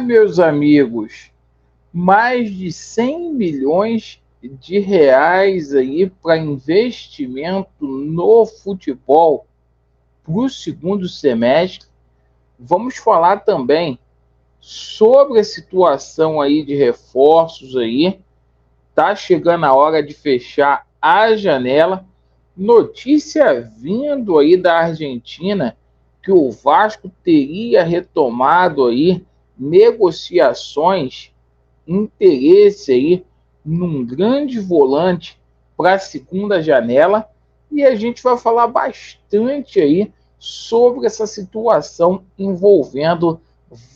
Meus amigos, mais de 100 milhões de reais aí para investimento no futebol para o segundo semestre. Vamos falar também sobre a situação aí de reforços aí. Tá chegando a hora de fechar a janela. Notícia vindo aí da Argentina que o Vasco teria retomado aí negociações, interesse aí num grande volante para a segunda janela, e a gente vai falar bastante aí sobre essa situação envolvendo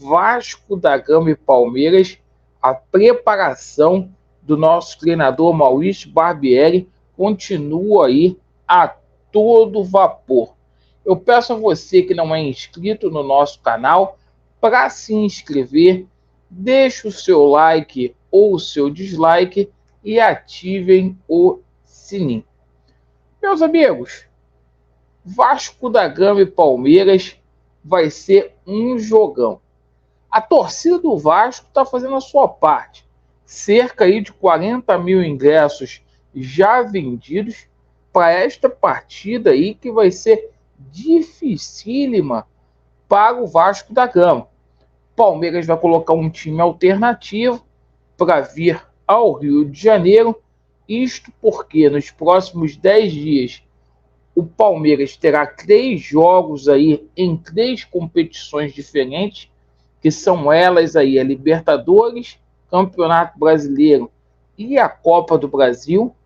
Vasco da Gama e Palmeiras, a preparação do nosso treinador Maurício Barbieri continua aí a todo vapor. Eu peço a você que não é inscrito no nosso canal para se inscrever, deixe o seu like ou o seu dislike e ativem o sininho. Meus amigos, Vasco da Gama e Palmeiras vai ser um jogão. A torcida do Vasco está fazendo a sua parte. Cerca aí de 40 mil ingressos já vendidos para esta partida aí que vai ser dificílima para o Vasco da Gama. Palmeiras vai colocar um time alternativo para vir ao Rio de Janeiro. Isto porque nos próximos 10 dias o Palmeiras terá 3 jogos aí em 3 competições diferentes, que são elas aí a Libertadores, Campeonato Brasileiro e a Copa do Brasil.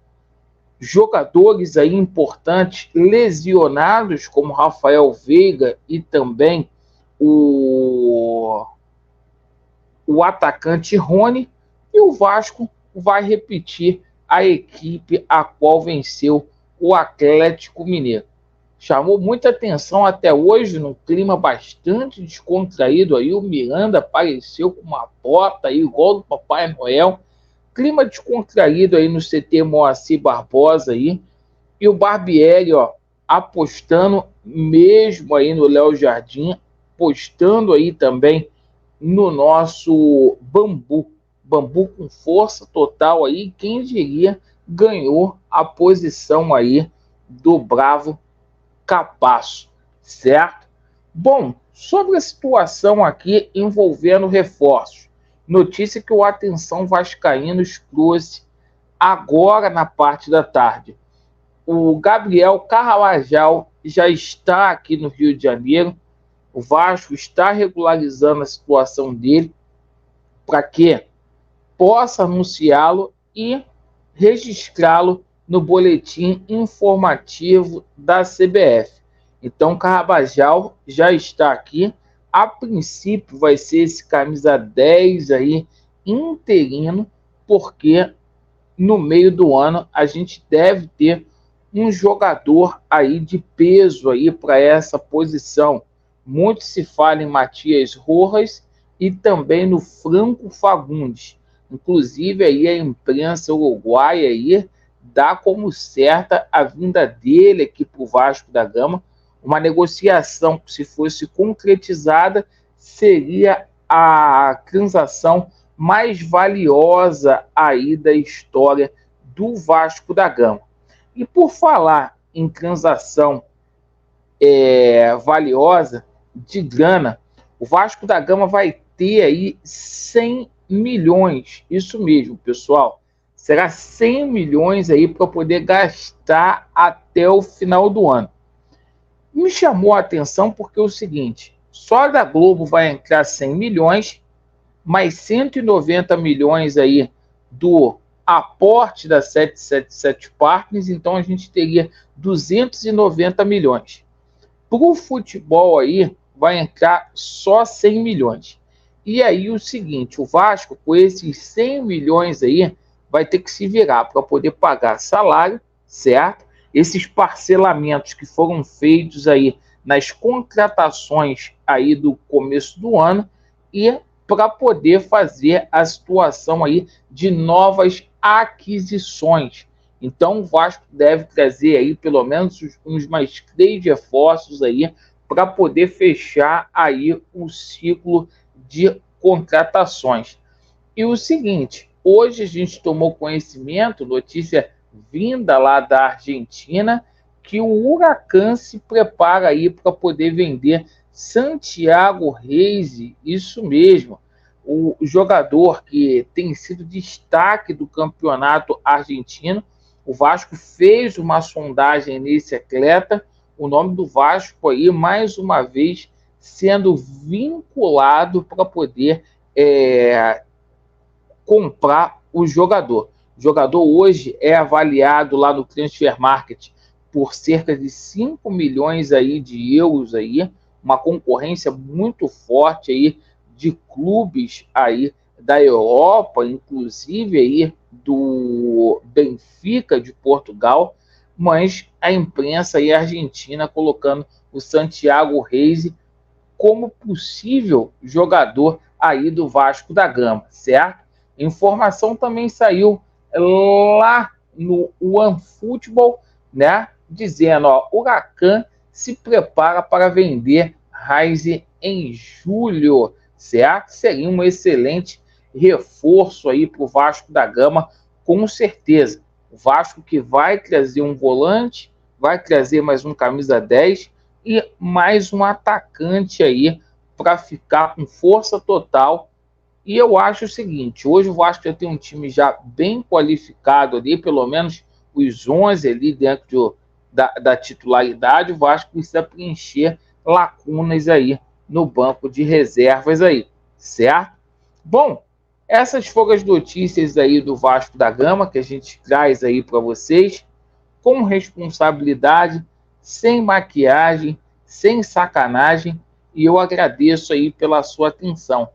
Jogadores aí importantes lesionados, como Rafael Veiga e também o atacante Rony, e o Vasco vai repetir a equipe a qual venceu o Atlético Mineiro. Chamou muita atenção até hoje, num clima bastante descontraído aí, o Miranda apareceu com uma bota aí, igual do Papai Noel, clima descontraído aí no CT Moacir Barbosa aí, e o Barbieri, apostando mesmo aí no Léo Jardim, apostando aí também no nosso Bambu com força total aí, quem diria, ganhou a posição aí do Bravo Capasso, certo? Bom, sobre a situação aqui envolvendo reforços, notícia que o Atenção Vascaínos trouxe agora na parte da tarde. O Gabriel Carrabajal já está aqui no Rio de Janeiro. O Vasco está regularizando a situação dele para que possa anunciá-lo e registrá-lo no boletim informativo da CBF. Então, Carrabajal já está aqui. A princípio vai ser esse camisa 10 aí, interino, porque no meio do ano a gente deve ter um jogador aí de peso aí para essa posição. Muito se fala em Matias Rojas e também no Franco Fagundes. Inclusive aí a imprensa uruguaia aí dá como certa a vinda dele aqui para o Vasco da Gama. Uma negociação que, se fosse concretizada, seria a transação mais valiosa aí da história do Vasco da Gama. E por falar em transação valiosa de grana, o Vasco da Gama vai ter aí 100 milhões, isso mesmo, pessoal, será 100 milhões aí para poder gastar até o final do ano. Me chamou a atenção porque é o seguinte, só da Globo vai entrar 100 milhões, mais 190 milhões aí do aporte da 777 Partners, então a gente teria 290 milhões. Para o futebol aí, vai entrar só 100 milhões. E aí o seguinte, o Vasco, com esses 100 milhões aí, vai ter que se virar para poder pagar salário, certo? Esses parcelamentos que foram feitos aí nas contratações aí do começo do ano e para poder fazer a situação aí de novas aquisições. Então o Vasco deve trazer aí pelo menos uns mais 3 reforços aí para poder fechar aí o ciclo de contratações. E o seguinte, hoje a gente tomou conhecimento, notícia vinda lá da Argentina, que o Huracan se prepara aí para poder vender Santiago Reis, isso mesmo, o jogador que tem sido destaque do campeonato argentino. O Vasco fez uma sondagem nesse atleta, o nome do Vasco aí, mais uma vez, sendo vinculado para poder comprar o jogador. O jogador hoje é avaliado lá no Transfer Market por cerca de 5 milhões aí de euros aí, uma concorrência muito forte aí de clubes aí da Europa, inclusive aí do Benfica de Portugal, mas a imprensa aí argentina colocando o Santiago Reis como possível jogador aí do Vasco da Gama, certo? Informação também saiu lá no OneFootball, né? Dizendo, ó, o Huracan se prepara para vender Reis em julho, certo? Seria um excelente reforço aí para o Vasco da Gama, com certeza. O Vasco que vai trazer um volante, vai trazer mais um camisa 10 e mais um atacante aí para ficar com força total. E eu acho o seguinte, hoje o Vasco já tem um time já bem qualificado ali, pelo menos os 11 ali dentro da titularidade. O Vasco precisa preencher lacunas aí no banco de reservas aí, certo? Bom, essas foram as notícias aí do Vasco da Gama que a gente traz aí para vocês, com responsabilidade, sem maquiagem, sem sacanagem, e eu agradeço aí pela sua atenção.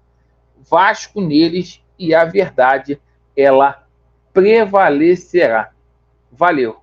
Vasco neles, e a verdade, ela prevalecerá. Valeu!